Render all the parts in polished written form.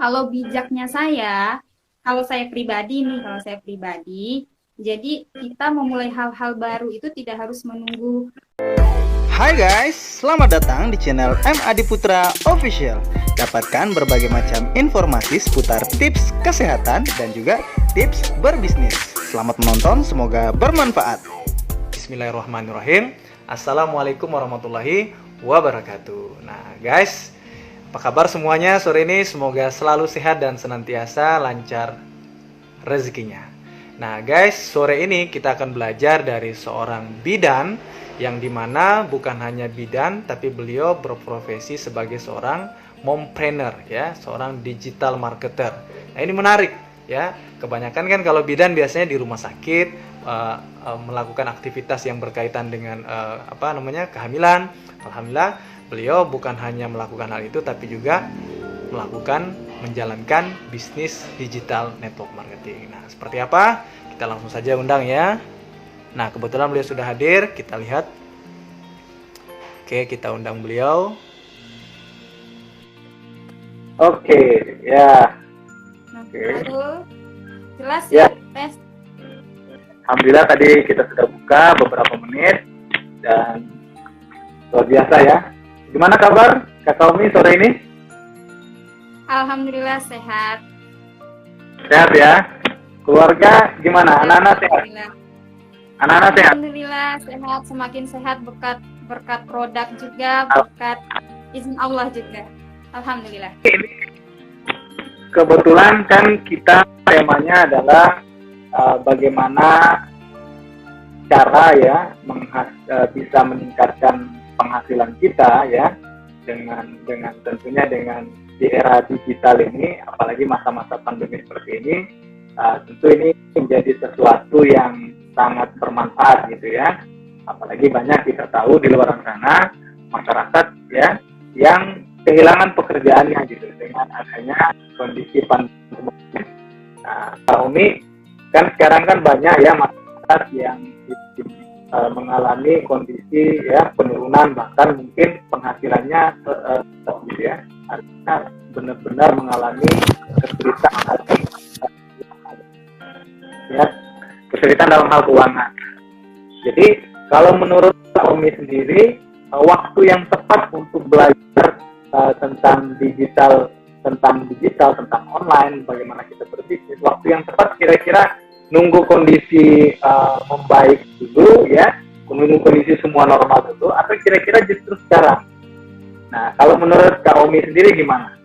Kalau bijaknya saya, kalau saya pribadi, jadi kita memulai hal-hal baru itu tidak harus menunggu. Hai guys, selamat datang di channel M Adi Putra Official. Dapatkan berbagai macam informasi seputar tips kesehatan dan juga tips berbisnis. Selamat menonton, semoga bermanfaat. Bismillahirrahmanirrahim. Assalamualaikum warahmatullahi wabarakatuh. Nah guys, apa kabar semuanya sore ini? Semoga selalu sehat dan senantiasa lancar rezekinya. Nah guys, sore ini kita akan belajar dari seorang bidan yang dimana bukan hanya bidan, tapi beliau berprofesi sebagai seorang mompreneur, ya, seorang digital marketer. Nah ini menarik, ya. Kebanyakan kan kalau bidan biasanya di rumah sakit melakukan aktivitas yang berkaitan dengan kehamilan. Alhamdulillah, beliau bukan hanya melakukan hal itu, tapi juga menjalankan bisnis digital network marketing. Nah seperti apa? Kita langsung saja undang ya. Nah, kebetulan beliau sudah hadir, kita lihat. Oke, kita undang beliau. Oke, ya. Nah, Oke. lalu jelas Ya. tes. Alhamdulillah tadi kita sudah buka beberapa menit dan luar biasa ya. Gimana kabar Kak Kaumi sore ini? Alhamdulillah sehat. Sehat ya? Keluarga gimana? Anak-anak sehat? Alhamdulillah. Anak-anak sehat? Alhamdulillah sehat, semakin sehat berkat produk juga, berkat izin Allah juga. Alhamdulillah. Kebetulan kan kita temanya adalah bagaimana cara ya bisa meningkatkan penghasilan kita ya dengan tentunya dengan di era digital ini, apalagi masa-masa pandemi seperti ini, tentu ini menjadi sesuatu yang sangat bermanfaat gitu ya. Apalagi banyak kita tahu di luar sana masyarakat ya yang kehilangan pekerjaannya gitu dengan adanya kondisi pandemi. Nah, Pak Umi kan sekarang kan banyak ya masyarakat yang mengalami kondisi ya penurunan, bahkan mungkin penghasilannya gitu ya, artinya benar-benar mengalami kesulitan ya, kesulitan dalam hal keuangan. Jadi kalau menurut Umi sendiri, waktu yang tepat untuk belajar tentang digital, tentang online, bagaimana kita berbisnis, waktu yang tepat kira-kira nunggu kondisi membaik dulu ya, menunggu kondisi semua normal dulu, atau kira-kira justru sekarang? Nah, kalau menurut Kak Umi sendiri gimana?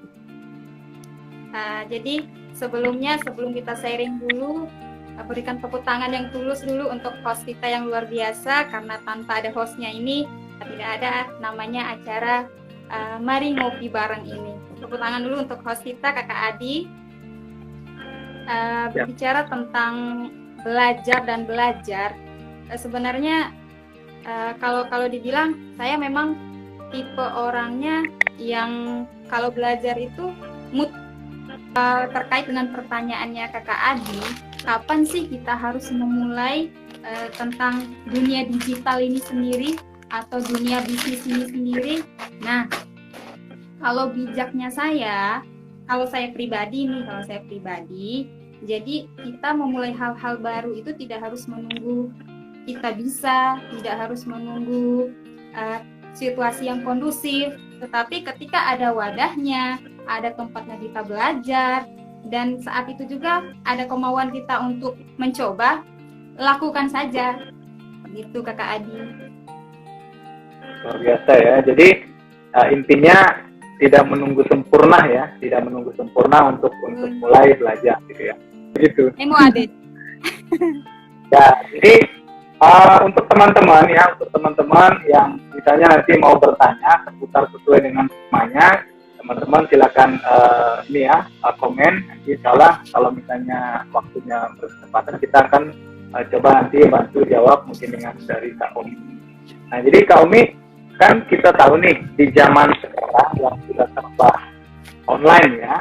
Jadi sebelum kita sharing dulu, berikan tepuk tangan yang tulus dulu untuk host kita yang luar biasa, karena tanpa ada hostnya ini tidak ada namanya acara Mari Ngopi Bareng ini. Tepuk tangan dulu untuk host kita, Kakak Adi. Bicara tentang belajar dan belajar, sebenarnya kalau dibilang, saya memang tipe orangnya yang kalau belajar itu terkait dengan pertanyaannya Kakak Adi, kapan sih kita harus memulai tentang dunia digital ini sendiri atau dunia bisnis ini sendiri? Nah, kalau bijaknya kalau saya pribadi, jadi kita memulai hal-hal baru itu tidak harus menunggu kita bisa, tidak harus menunggu situasi yang kondusif, tetapi ketika ada wadahnya, ada tempatnya kita belajar, dan saat itu juga ada kemauan kita untuk mencoba, lakukan saja. Begitu Kakak Adi. Luar biasa ya. Jadi intinya tidak menunggu sempurna ya, tidak menunggu sempurna untuk mulai belajar gitu ya. Begitu. Emo Ade. Ya, jadi untuk teman-teman yang misalnya nanti mau bertanya seputar sesuai dengan temanya, teman-teman silakan komen. Nanti insyaallah kalau misalnya waktunya berkesempatan kita akan coba nanti bantu jawab mungkin dengan dari Kak Umi. Nah jadi Kak Umi, kan kita tahu nih di zaman sekarang yang sudah serba online ya,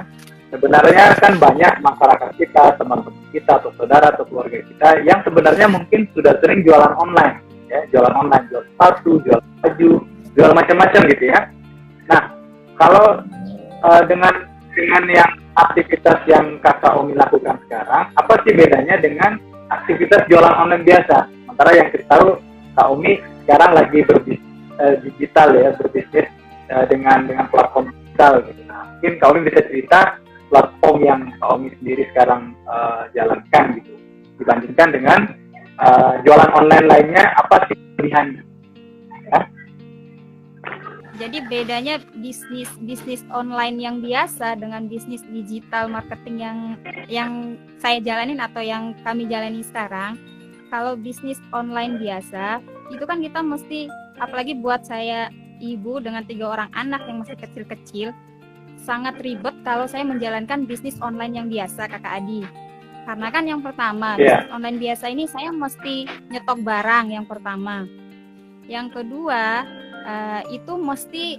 sebenarnya kan banyak masyarakat kita, teman-teman kita atau saudara atau keluarga kita yang sebenarnya mungkin sudah sering jualan online ya, jual sepatu, jual baju, jual macam-macam gitu ya. Nah, kalau dengan yang aktivitas yang Kakak Umi lakukan sekarang, apa sih bedanya dengan aktivitas jualan online biasa? Sementara yang kita tahu Kak Umi sekarang lagi berbisnis digital ya, berbisnis dengan platform digital gitu. Nah, mungkin Kak Umi bisa cerita platform yang Kak Umi sendiri sekarang jalankan gitu, dibandingkan dengan jualan online lainnya, apa sih pilihannya? Ya. Jadi bedanya bisnis online yang biasa dengan bisnis digital marketing yang saya jalanin atau yang kami jalani sekarang. Kalau bisnis online biasa itu kan kita mesti, apalagi buat saya ibu dengan 3 orang anak yang masih kecil-kecil, sangat ribet kalau saya menjalankan bisnis online yang biasa, Kakak Adi. Karena kan yang pertama, bisnis online biasa ini saya mesti nyetok barang yang pertama. Yang kedua, itu mesti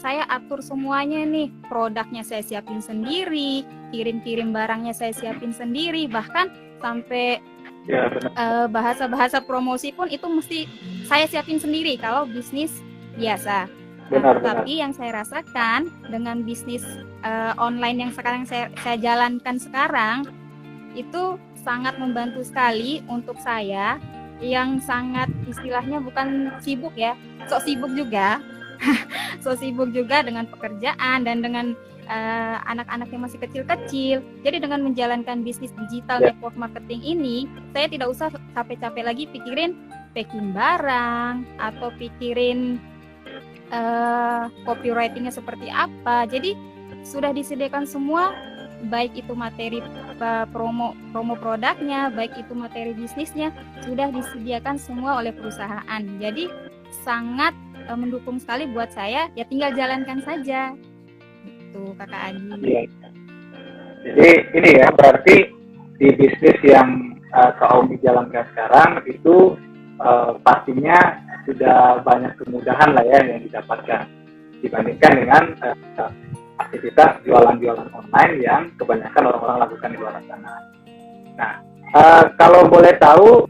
saya atur semuanya nih, produknya saya siapin sendiri, kirim barangnya saya siapin sendiri, bahkan sampai bahasa-bahasa promosi pun itu mesti saya siapin sendiri kalau bisnis biasa. Tapi yang saya rasakan dengan bisnis online yang sekarang saya jalankan sekarang, itu sangat membantu sekali untuk saya yang sangat istilahnya bukan sibuk ya, sok sibuk juga dengan pekerjaan dan dengan anak-anak yang masih kecil-kecil. Jadi dengan menjalankan bisnis digital network marketing ini, saya tidak usah capek-capek lagi pikirin packing barang atau pikirin copywritingnya seperti apa. Jadi sudah disediakan semua, baik itu materi promo produknya, baik itu materi bisnisnya, sudah disediakan semua oleh perusahaan. Jadi sangat mendukung sekali buat saya, ya tinggal jalankan saja. Itu Kakak Adi. Jadi ini ya, berarti di bisnis yang Kak Umi jalankan sekarang itu pastinya sudah banyak kemudahan lah ya yang didapatkan dibandingkan dengan aktivitas jualan-jualan online yang kebanyakan orang-orang lakukan di luar sana. Nah, kalau boleh tahu